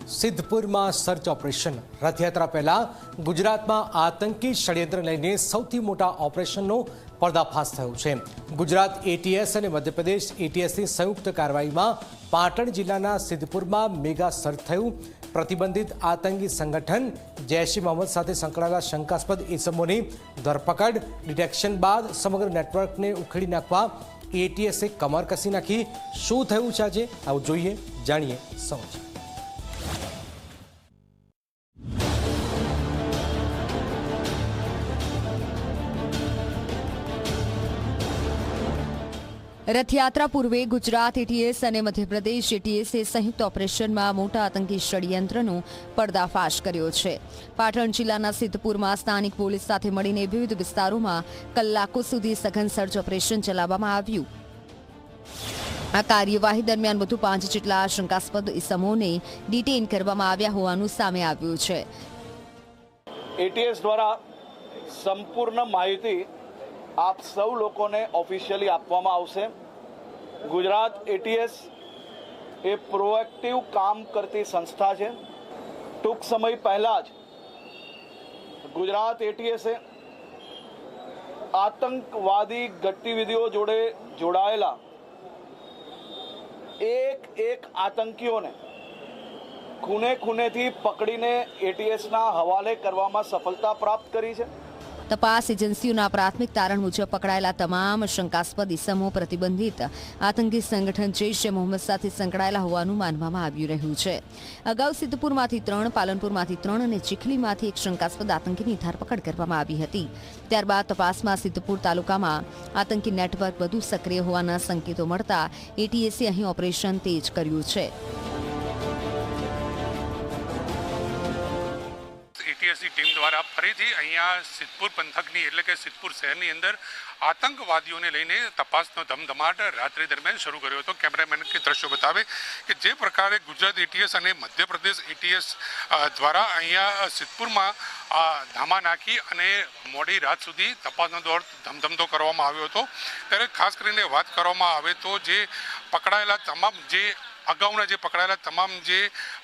સિદ્ધપુરમાં search operation Rathyatra પહેલા ગુજરાતમાં આતંકી ષડયંત્ર લઈને સૌથી મોટા ઓપરેશનનો પર્દાફાશ થયો છે। ગુજરાત એટીએસ અને મધ્યપ્રદેશ એટીએસની સંયુક્ત કાર્યવાહીમાં પાટણ જિલ્લાના સિદ્ધપુરમાં મેગા સર્ચ થયું। પ્રતિબંધિત આતંકી સંગઠન જૈશ એ મોહમ્મદ સાથે સંકળાયેલા શંકાસ્પદ ઇસમોની ધરપકડ ડિટેક્શન બાદ સમગ્ર નેટવર્કને ઉખેડી નાખવા એટીએસે કમર કસી નાખી। શું થયું છે આજે આવું જોઈએ, જાણીએ, સમજીએ। રથયાત્રા પૂર્વે ગુજરાત એટીએસ અને મધ્યપ્રદેશ એટીએસે સંયુક્ત ઓપરેશનમાં મોટા આતંકી ષડયંત્રનો પર્દાફાશ કર્યો છે। પાટણ જિલ્લાના સિદ્ધપુરમાં સ્થાનિક પોલીસ સાથે મળીને વિવિધ વિસ્તારોમાં કલાકો સુધી સઘન સર્ચ ઓપરેશન ચલાવવામાં આવ્યું। આ કાર્યવાહી દરમિયાન વધુ 5 જેટલા શંકાસ્પદ ઇસમોને ડિટેઇન કરવામાં આવ્યા હોવાનું સામે આવ્યું છે। એટીએસ દ્વારા સંપૂર્ણ માહિતી આપ સૌ લોકોને ઓફિશિયલી આપવામાં આવશે। ગુજરાત એટીએસ એ પ્રોએક્ટિવ કામ કરતી સંસ્થા છે। ટૂંક સમય પહેલાં જ ગુજરાત એટીએસે આતંકવાદી ગતિવિધિઓ જોડે જોડાયેલા એક આતંકીઓને ખૂણેથી પકડીને એટીએસના હવાલે કરવામાં સફળતા પ્રાપ્ત કરી છે। તપાસ એજન્સીઓના પ્રાથમિક તારણ મુજબ પકડાયેલા તમામ શંકાસ્પદ ઇસમો પ્રતિબંધિત આતંકી સંગઠન જૈશ એ મોહમ્મદ સાથે સંકળાયેલા હોવાનું માનવામાં આવી રહ્યું છે। અગાઉ સિદ્ધપુરમાંથી 3, પાલનપુરમાંથી 3 અને ચીખલીમાંથી 1 શંકાસ્પદ આતંકીની ધરપકડ કરવામાં આવી હતી। ત્યારબાદ તપાસમાં સિદ્ધપુર તાલુકામાં આતંકી નેટવર્ક વધુ સક્રિય હોવાના સંકેતો મળતા એટીએસે અહીં ઓપરેશન તેજ કર્યું છે। એટીએસની ટીમ દ્વારા ફરીથી અહીંયા સિદ્ધપુર પંથકની એટલે કે સિદ્ધપુર શહેરની અંદર આતંકવાદીઓને લઈને તપાસનો ધમધમાટ રાત્રિ દરમિયાન શરૂ કર્યો હતો। કેમેરામેન કે દ્રશ્યો બતાવે કે જે પ્રકારે ગુજરાત એટીએસ અને મધ્યપ્રદેશ એટીએસ દ્વારા અહીંયા સિદ્ધપુરમાં ધામા નાખી અને મોડી રાત સુધી તપાસનો દોર ધમધમતો કરવામાં આવ્યો હતો। ત્યારે ખાસ કરીને વાત કરવામાં આવે તો જે પકડાયેલા તમામ જે અગાઉના જે પકડાયેલા તમામ જે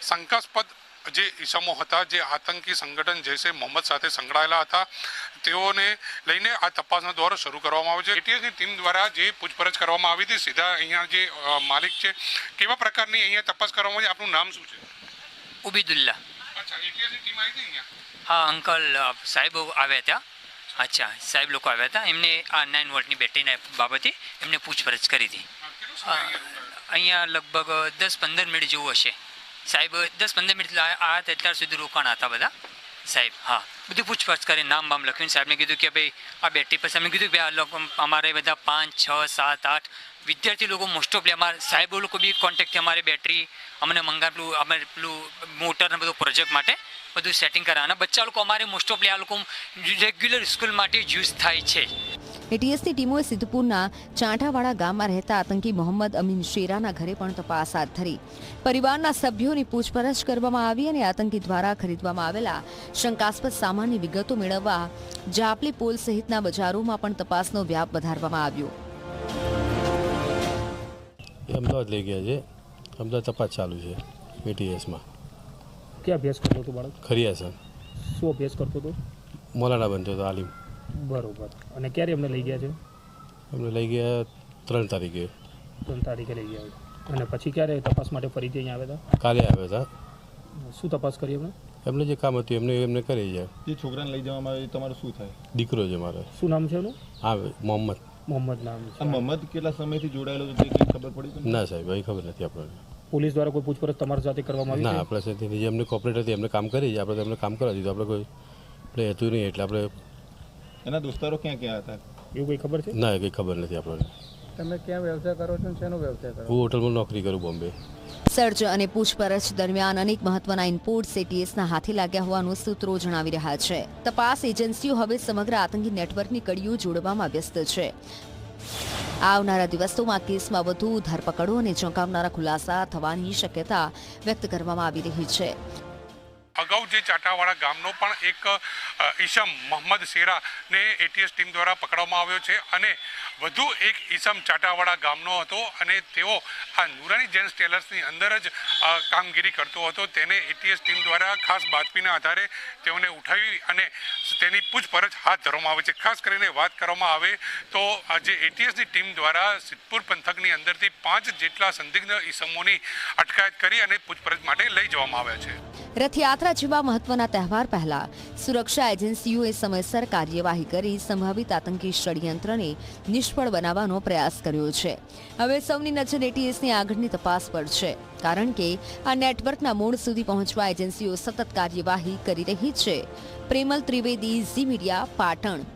શંકાસ્પદ જે ઇસમો હતા, જે આતંકી સંગઠન જૈશે મોહમ્મદ સાથે સંકળાયેલા હતા, તેઓને લઈને આ તપાસનો દોર શરૂ કરવામાં આવ્યો છે। એટીએસની ટીમ દ્વારા જે પૂછપરછ કરવામાં આવી હતી, સીધા અહીંયા જે માલિક છે, કેવા પ્રકારની અહીંયા તપાસ કરવામાં આવી? આપનું નામ શું છે? ઉબીદુલ્લા। અચ્છા, એટીએસની ટીમ આવી હતી અહીંયા? હા અંકલ, સાહેબ આવ્યા હતા। અચ્છા, સાહેબ લોકો આવ્યા હતા। એમને આ 9 વોલ્ટની બેટરીના બાબતે એમને પૂછપરછ કરી હતી। અહીંયા લગભગ 10-15 મિનિટ જેવું હશે સાહેબ। 10-15 મિનિટ આવ્યા હતા, અત્યાર સુધી રોકાણા હતા બધા સાહેબ। હા, બધું પૂછપરછ કરી નામ બામ લખ્યું। સાહેબને કીધું કે ભાઈ આ બેટરી પછી અમને કીધું કે આ લોકો અમારે બધા 5, 6, 7, 8 વિદ્યાર્થી લોકો મોસ્ટ ઓફલી અમારા સાહેબો લોકો બી કોન્ટેક્ટથી અમારે બેટરી અમને મંગાવેલું, અમે પેલું મોટરને બધું પ્રોજેક્ટ માટે બધું સેટિંગ કરાવવાના। બચ્ચા લોકો અમારે મોસ્ટ ઓફલી આ લોકો રેગ્યુલર સ્કૂલ માટે યુઝ થાય છે। એટીએસની ટીમોએ સિદ્ધપુરના ચાંઠાવાડા ગામમાં રહેતા આતંકી મોહમ્મદ અમીન શેરાના ઘરે પણ તપાસ હાથ ધરી। પરિવારના સભ્યોની પૂછપરછ કરવામાં આવી અને આતંકી દ્વારા ખરીદવામાં આવેલા શંકાસ્પદ સામાનની વિગતો મેળવવા જાપલી પોલ સહિતના બજારોમાં પણ તપાસનો વ્યાપ વધારવામાં આવ્યો। અમદાવાદ લઈ ગયા છે, અમદાવાદ તપાસ ચાલુ છે એટીએસમાં। ક્યાં અભ્યાસ કરતો હતો બાળક? ખરિયા સર। શું અભ્યાસ કરતો હતો? મૌલાના બનતો હતો, આલિમ। બરોબર। અને ક્યારે એમને લઈ ગયા છે? એમને લઈ ગયા 3 તારીખે। 3 તારીખે લઈ ગયા। અને પછી ક્યારે તપાસ માટે ફરીથી અહીંયા આવ્યા હતા? કાલે આવ્યા હતા। શું તપાસ કરી એમને? એમને જે કામ હતું એમને કરી જાય। જે છોકરાને લઈ જવામાં આવે તમારું શું થાય? દીકરો છે મારો। શું નામ છે એનું? હા, મોહમ્મદ। મોહમ્મદ નામ છે। મોહમ્મદ કેટલા સમયથી જોડાયેલો છે કંઈ ખબર પડી? ના સાહેબ, એ ખબર નથી આપણને। પોલીસ દ્વારા કોઈ પૂછપરછ તમારી સાથે કરવામાં આવી? ના, આપણા સાથે જે એમને કોપરેટ હતી એમને કામ કરી, આપણે એમને કામ કરવા દીધું। આપણે કોઈ આપણે હતું નહીં એટલે આપણે એના દોસ્તારો ક્યાં હતા એવું કંઈ ખબર છે? ના, કંઈ ખબર નથી આપણને। તમે ક્યાં વ્યવસાય કરો છો? શેનો વ્યવસાય કરો? હું હોટલમાં નોકરી કરું, બોમ્બે। સર્ચ અને પૂછપરછ દરમિયાન અનેક મહત્વના ઇનપુટ્સ એટીએસના હાથે લાગ્યા હોવાનું સૂત્રો જણાવી રહ્યા છે। તપાસ એજન્સીઓ હવે સમગ્ર આતંકી નેટવર્કની કડીઓ જોડવામાં વ્યસ્ત છે। આવનારા દિવસોમાં કેસમાં વધુ ધરપકડો અને ચોંકાવનારા ખુલાસા થવાની શક્યતા વ્યક્ત કરવામાં આવી રહી છે। અગાઉ જે ચાટાવાડા ગામનો પણ એક ઈસમ મોહમ્મદ શેરાને એટીએસ ટીમ દ્વારા પકડવામાં આવ્યો છે અને વધુ એક ઈસમ ચાટાવાડા ગામનો હતો અને તેઓ આ નુરાની જેન્ટ્સ ટેલર્સની અંદર જ કામગીરી કરતો હતો. તેને એટીએસ ટીમ દ્વારા ખાસ બાતમીના આધારે તેઓને ઉઠાવી અને તેની પૂછપરછ હાથ ધરવામાં આવે છે. ખાસ કરીને વાત કરવામાં આવે તો આજે એટીએસની ટીમ દ્વારા સિદ્ધપુર પંથકની અંદરથી 5 જેટલા સંદિગ્ધ ઈસમોની અટકાયત કરી અને પૂછપરછ માટે લઈ જવામાં આવ્યા છે. રથયાત્રા જેવા મહત્વના તહેવાર પહેલા સુરક્ષા એજન્સીઓએ સમયસર કાર્યવાહી કરી સંભવિત આતંકી ષડયંત્રને નિષ્ફળ બનાવવાનો પ્રયાસ કર્યો છે. હવે સૌની નજર એટીએસની આગળની તપાસ પર છે, કારણ કે આ નેટવર્કના મૂળ સુધી પહોંચવા એજન્સીઓ સતત કાર્યવાહી કરી રહી છે. પ્રેમલ ત્રિવેદી, ઝી મીડિયા, પાટણ.